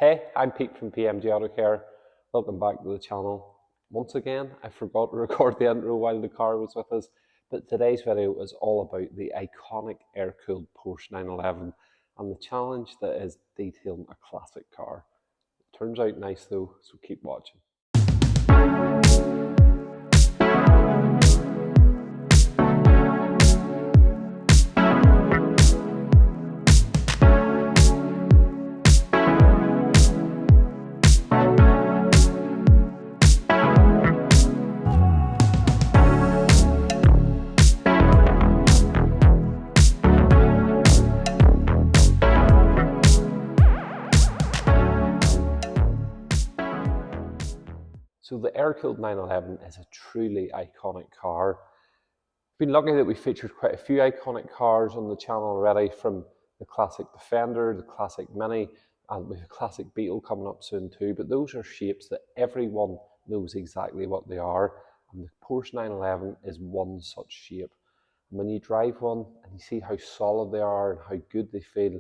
Hey, I'm Pete from PMG Auto Care. Welcome back to the channel. Once again, I forgot to record the intro while the car was with us, but today's video is all about the iconic air-cooled Porsche 911 and the challenge that is detailing a classic car. It turns out nice though, so keep watching. So the air-cooled 911 is a truly iconic car. We've been lucky that we featured quite a few iconic cars on the channel already, from the classic Defender, the classic Mini, and we have a classic Beetle coming up soon too. But those are shapes that everyone knows exactly what they are, and the Porsche 911 is one such shape. And when you drive one and you see how solid they are and how good they feel,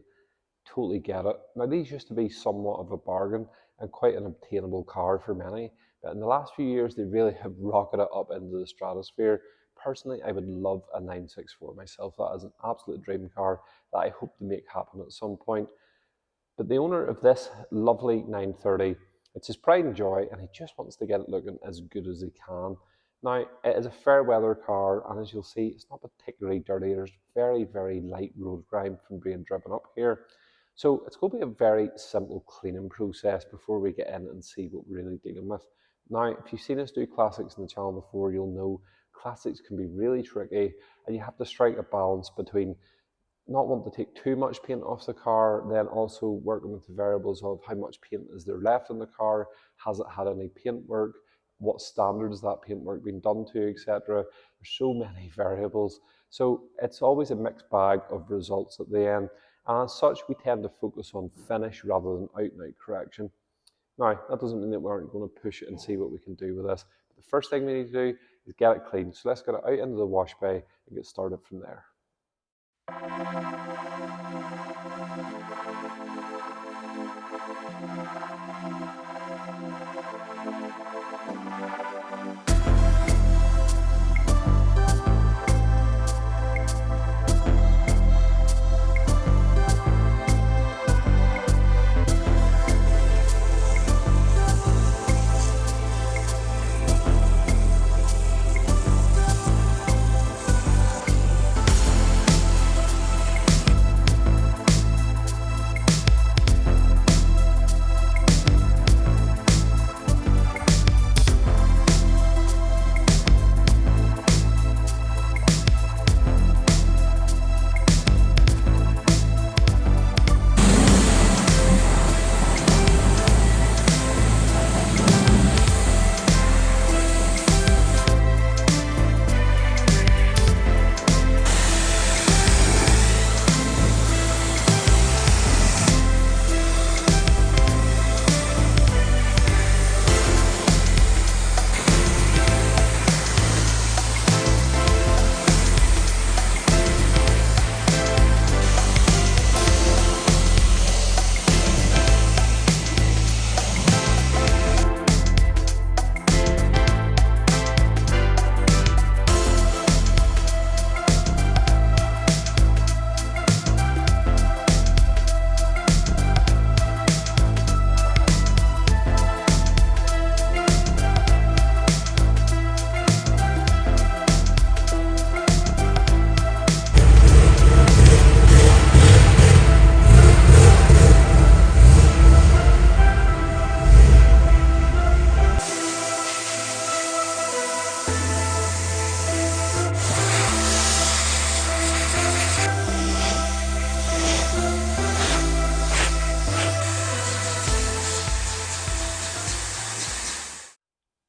totally get it. Now, these used to be somewhat of a bargain and quite an obtainable car for many, but in the last few years they really have rocketed up into the stratosphere. Personally, I would love a 964 myself. That is an absolute dream car that I hope to make happen at some point. But the owner of this lovely 930, it's his pride and joy, and he just wants to get it looking as good as he can. Now, it is a fair weather car, and as you'll see, it's not particularly dirty. There's very, very light road grime from being driven up here. So it's going to be a very simple cleaning process before we get in and see what we're really dealing with. Now, if you've seen us do classics on the channel before, you'll know classics can be really tricky, and you have to strike a balance between not wanting to take too much paint off the car, then also working with the variables of how much paint is there left in the car, has it had any paint work, what standard has that paint work been done to, etc. There's so many variables. So it's always a mixed bag of results at the end. And as such, we tend to focus on finish rather than out-and-out correction. Now, that doesn't mean that we aren't going to push it and see what we can do with this. But the first thing we need to do is get it clean. So let's get it out into the wash bay and get started from there.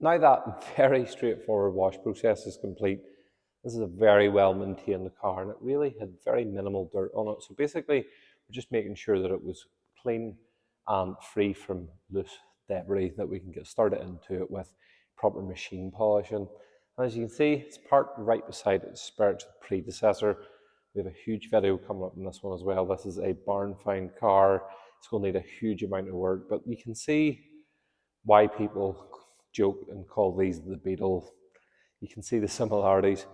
Now that very straightforward wash process is complete, this is a very well maintained car, and it really had very minimal dirt on it. So basically, we're just making sure that it was clean and free from loose debris that we can get started into it with proper machine polishing. And as you can see, it's parked right beside its spiritual predecessor. We have a huge video coming up on this one as well. This is a barn find car. it's going to need a huge amount of work. But you can see why people joke and call these the Beetle. You can see the similarities.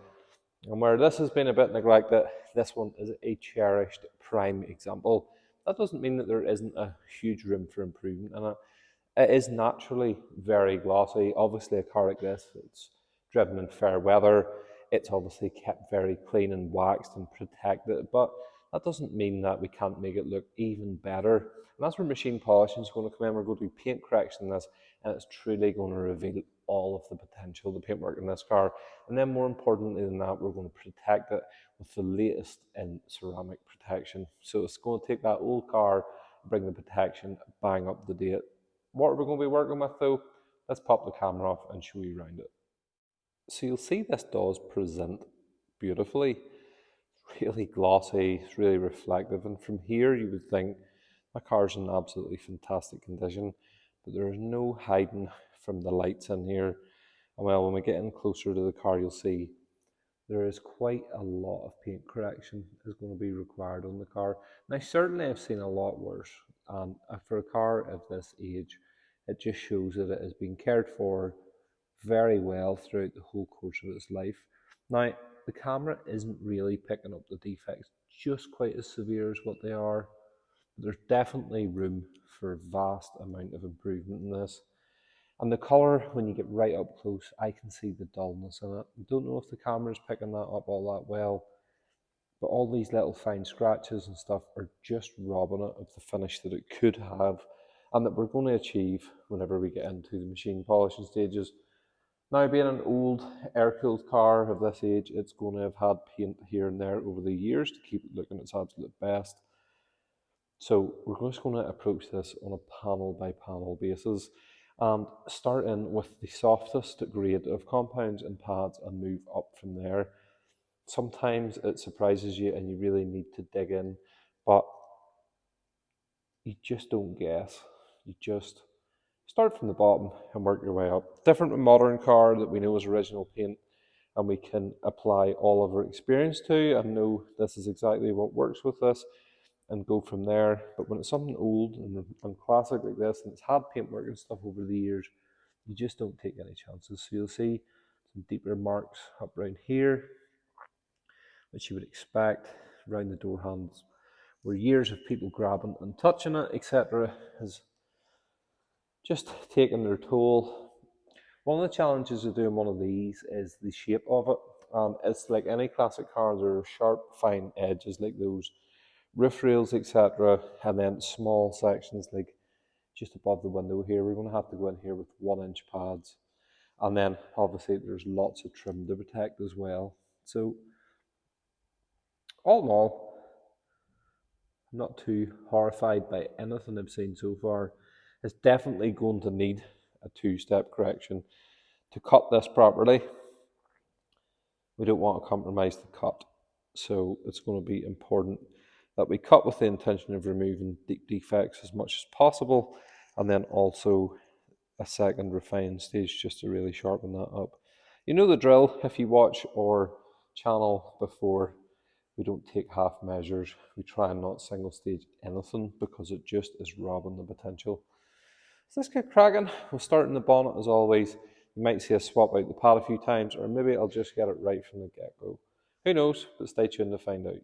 And where this has been a bit neglected, this one is a cherished prime example. That doesn't mean that there isn't a huge room for improvement in it. It is naturally very glossy. Obviously, a car like this, it's driven in fair weather. It's obviously kept very clean and waxed and protected, but that doesn't mean that we can't make it look even better. And that's where machine polishing is going to come in. We're going to do paint correction in this, and it's truly going to reveal all of the potential, the paintwork in this car. And then more importantly than that, we're going to protect it with the latest in ceramic protection. So it's going to take that old car, bring the protection bang up to date. What are we going to be working with though? Let's pop the camera off and show you around it. So you'll see this does present beautifully. It's really glossy, it's really reflective, and from here you would think my car's in absolutely fantastic condition, but there is no hiding from the lights in here. And well, when we get in closer to the car, you'll see there is quite a lot of paint correction is going to be required on the car. Now, certainly I've seen a lot worse, and for a car of this age, it just shows that it has been cared for very well throughout the whole course of its life. Now, the camera isn't really picking up the defects just quite as severe as what they are. There's definitely room for a vast amount of improvement in this. And the colour, when you get right up close, I can see the dullness in it. I don't know if the camera's picking that up all that well, but all these little fine scratches and stuff are just robbing it of the finish that it could have, and that we're going to achieve whenever we get into the machine polishing stages. Now, being an old air-cooled car of this age, it's going to have had paint here and there over the years to keep it looking its absolute best. So we're just going to approach this on a panel by panel basis and start in with the softest grade of compounds and pads and move up from there. Sometimes it surprises you and you really need to dig in, but you just don't guess. You just start from the bottom and work your way up. Different with modern car that we know is original paint and we can apply all of our experience to and know this is exactly what works with this and go from there. But when it's something old and classic like this and it's had paintwork and stuff over the years, you just don't take any chances. So you'll see some deeper marks up around here, which you would expect around the door handles, where years of people grabbing and touching it, etc., has just taken their toll. One of the challenges of doing one of these is the shape of it. It's like any classic car, there are sharp, fine edges like those roof rails, etc., and then small sections like just above the window here. We're going to have to go in here with 1-inch pads, and then obviously there's lots of trim to protect as well. So all in all, I'm not too horrified by anything I've seen so far. It's definitely going to need a 2-step correction to cut this properly. We don't want to compromise the cut, so it's going to be important that we cut with the intention of removing deep defects as much as possible, and then also a second refine stage just to really sharpen that up. You know the drill. If you watch our channel before, we don't take half measures. We try and not single stage anything because it just is robbing the potential. So let's get cracking. We'll start in the bonnet as always. You might see us swap out the pad a few times, or maybe I'll just get it right from the get-go. Who knows, but stay tuned to find out.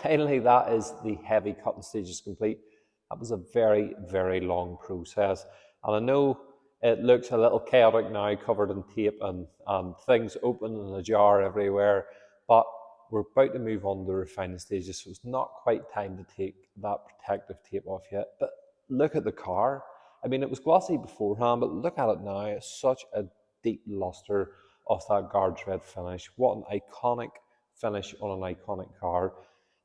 finally that is the heavy cutting stages complete. That was a very, very long process. And I know it looks a little chaotic now, covered in tape and things open and ajar everywhere, but we're about to move on to the refining stages, so it's not quite time to take that protective tape off yet. But look at the car. I mean, it was glossy beforehand, but look at it now. It's such a deep luster of that guards red finish. What an iconic finish on an iconic car.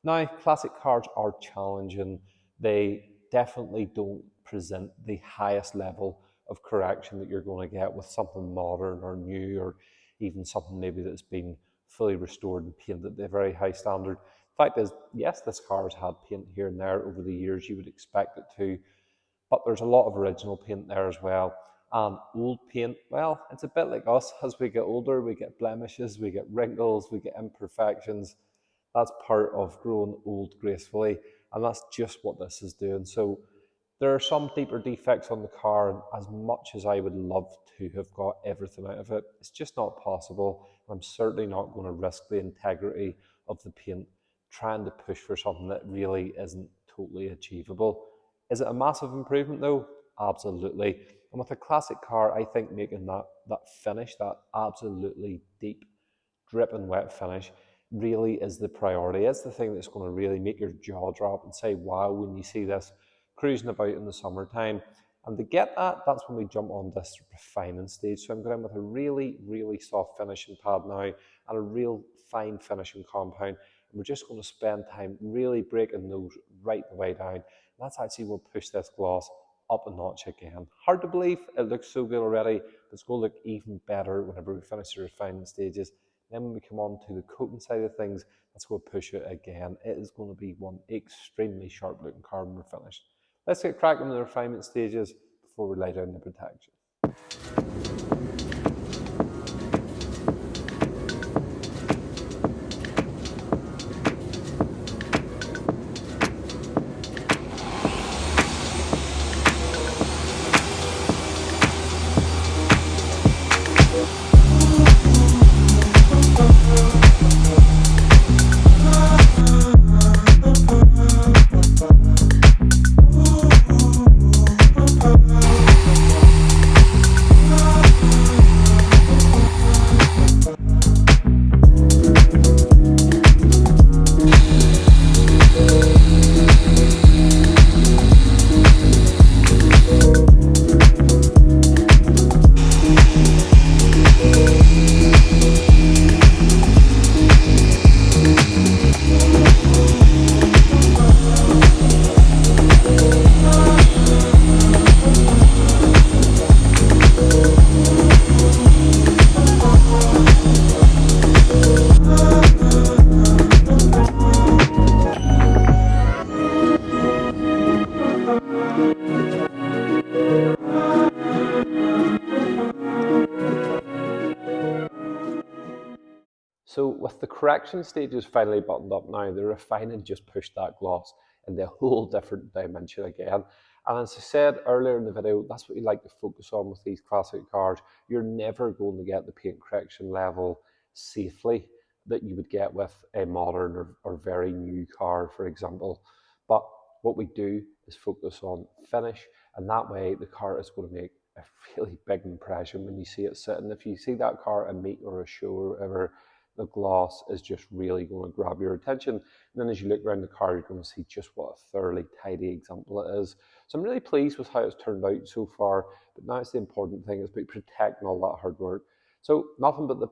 Now, classic cars are challenging. They definitely don't present the highest level of correction that you're going to get with something modern or new, or even something maybe that's been fully restored and painted to a very high standard. The fact is, yes, this car has had paint here and there over the years. You would expect it to, but there's a lot of original paint there as well. And old paint, well, it's a bit like us. As we get older, we get blemishes, we get wrinkles, we get imperfections. That's part of growing old gracefully, and that's just what this is doing. So there are some deeper defects on the car, and as much as I would love to have got everything out of it, it's just not possible. I'm certainly not going to risk the integrity of the paint trying to push for something that really isn't totally achievable. Is it a massive improvement though? Absolutely. And with a classic car, I think making that finish, that absolutely deep, dripping wet finish, really is the priority. It's the thing that's going to really make your jaw drop and say, wow, when you see this cruising about in the summertime. And to get that, that's when we jump on this refining stage. So I'm going in with a really, really soft finishing pad now and a real fine finishing compound. And we're just going to spend time really breaking those right the way down. And that's actually what will push this gloss up a notch again. Hard to believe, it looks so good already, but it's going to look even better whenever we finish the refining stages. Then when we come on to the coating side of things, that's going to push it again. It is going to be one extremely sharp looking car when we're finished. Let's get cracking with the refinement stages before we lay down the protection. So with the correction stages finally buttoned up now, the refining just pushed that gloss into a whole different dimension again. And as I said earlier in the video, that's what you like to focus on with these classic cars. You're never going to get the paint correction level safely that you would get with a modern or very new car, for example. But what we do is focus on finish, and that way the car is going to make a really big impression when you see it sitting. If you see that car at a meet or a show or whatever, the gloss is just really going to grab your attention. And then as you look around the car, you're going to see just what a thoroughly tidy example it is. So I'm really pleased with how it's turned out so far, but now it's the important thing is about protecting all that hard work. So nothing but the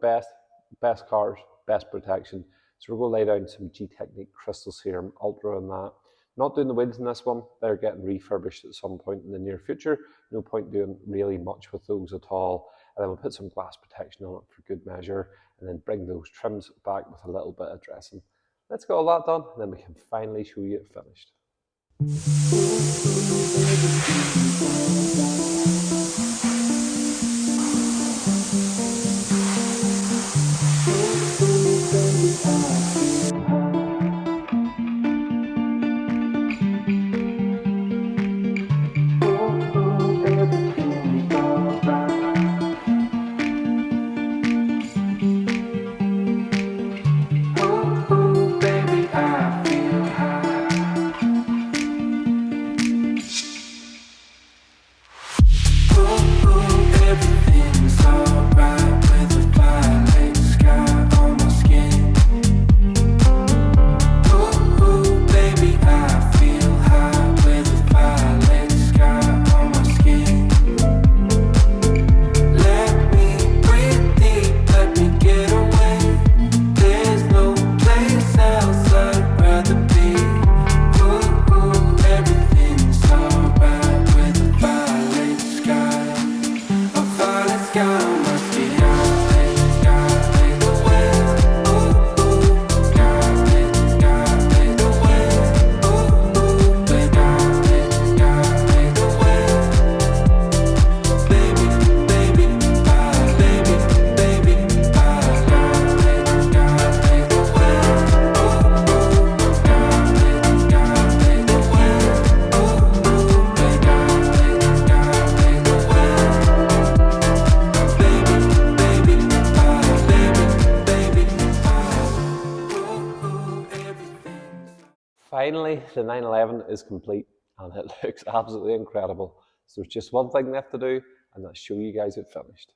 best cars, best protection. So we're going to lay down some G-Technique Crystal Serum Ultra on that. Not doing the wheels in this one, they're getting refurbished at some point in the near future. No point doing really much with those at all. And then we'll put some glass protection on it for good measure, and then bring those trims back with a little bit of dressing. Let's get all that done, and then we can finally show you it finished. Finally, the 911 is complete and it looks absolutely incredible. So there's just one thing left to do, and that's show you guys it finished.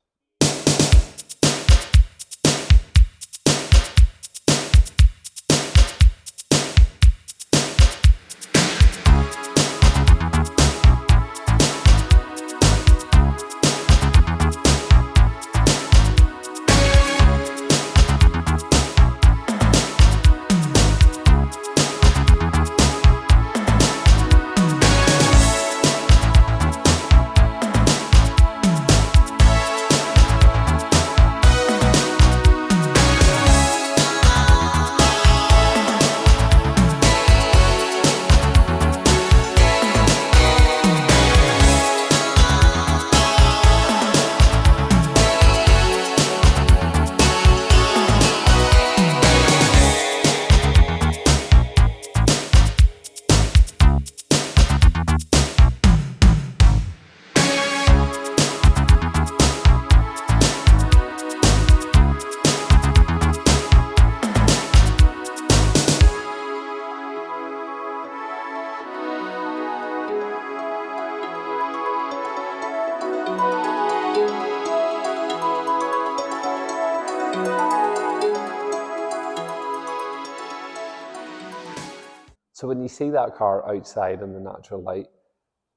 So when you see that car outside in the natural light,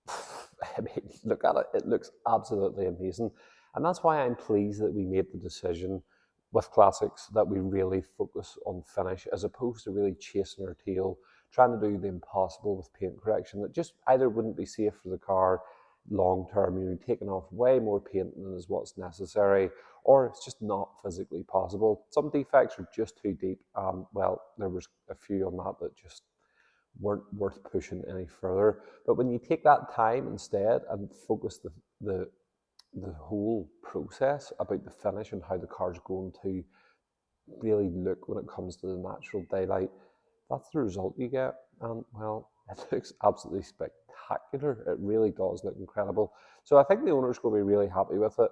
I mean, look at it, it looks absolutely amazing. And that's why I'm pleased that we made the decision with classics that we really focus on finish as opposed to really chasing our tail, trying to do the impossible with paint correction that just either wouldn't be safe for the car long term, you're taking off way more paint than is what's necessary, or it's just not physically possible. Some defects are just too deep. Well, there was a few on that just weren't worth pushing any further. But when you take that time instead and focus the whole process about the finish and how the car's going to really look when it comes to the natural daylight, that's the result you get. And well, it looks absolutely spectacular. It really does look incredible. So I think the owner's going to be really happy with it.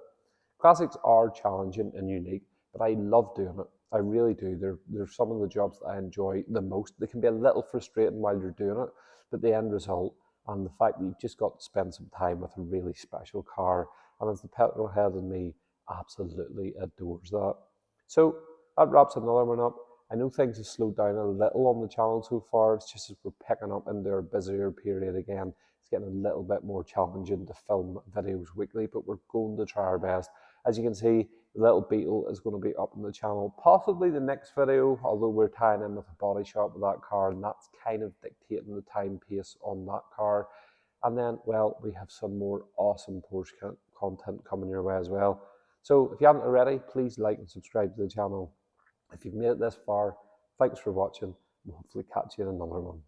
Classics are challenging and unique, but I love doing it. I really do. They're some of the jobs that I enjoy the most. They can be a little frustrating while you're doing it, but the end result and the fact that you've just got to spend some time with a really special car, and as the petrol head in me absolutely adores that. So that wraps another one up. I know things have slowed down a little on the channel so far. It's just as we're picking up into our busier period again. It's getting a little bit more challenging to film videos weekly, but we're going to try our best. As you can see, the little Beetle is going to be up on the channel, possibly the next video, although we're tying in with a body shop with that car, and that's kind of dictating the time pace on that car. And then, well, we have some more awesome Porsche content coming your way as well. So if you haven't already, please like and subscribe to the channel. If you've made it this far, thanks for watching. We'll hopefully catch you in another one.